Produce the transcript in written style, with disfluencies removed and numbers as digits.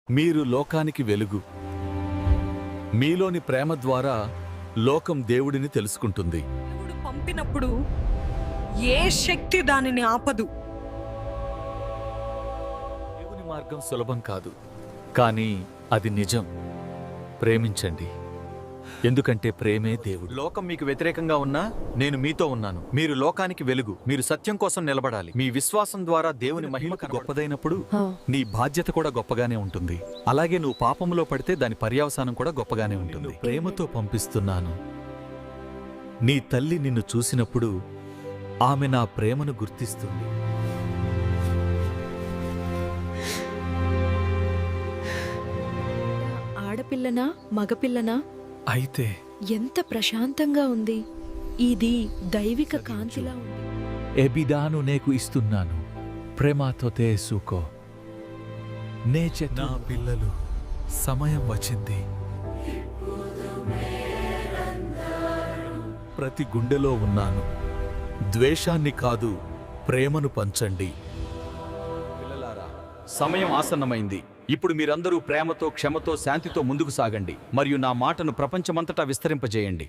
మీరు లోకానికి వెలుగు. మీలోని ప్రేమ ద్వారా లోకం దేవుడిని తెలుసుకుంటుంది. దేవుడు పంపినప్పుడు ఏ శక్తి దానిని ఆపదు. దేవుని మార్గం సులభం కాదు, కానీ అది నిజం. ప్రేమించండి, ఎందుకంటే ప్రేమే దేవుడు. లోకం మీకు వ్యతిరేకంగా ఉన్నా నేను మీతో ఉన్నాను. మీరు లోకానికి వెలుగు. మీరు సత్యం కోసం నిలబడాలి. మీ విశ్వాసం ద్వారా దేవుని మహిమ గొప్పదైనప్పుడు నీ బాధ్యత కూడా గొప్పగానే ఉంటుంది. అలాగే నువ్వు పాపములో పడితే దాని పర్యవసానం కూడా గొప్పగానే ఉంటుంది. ప్రేమతో పంపిస్తున్నాను. నీ తల్లి నిన్ను చూసినప్పుడు ఆమె నా ప్రేమను గుర్తిస్తుంది. ఆడపిల్లనా మగపిల్లనా అయితే ఎంత ప్రశాంతంగా ఉంది. ఇది దైవిక కాంతిలా ఉంది. ఎబిడాను నేకు ఇస్తున్నాను, ప్రేమతో తేసుకో. నా పిల్లలు, సమయం వచ్చింది. ప్రతి గుండెలో ఉన్నాను. ద్వేషాన్ని కాదు, ప్రేమను పంచండి. పిల్లలారా, సమయం ఆసన్నమైంది. ఇప్పుడు మీరందరూ ప్రేమతో, క్షమతో, శాంతితో ముందుకు సాగండి మరియు నా మాటను ప్రపంచమంతటా విస్తరింపజేయండి.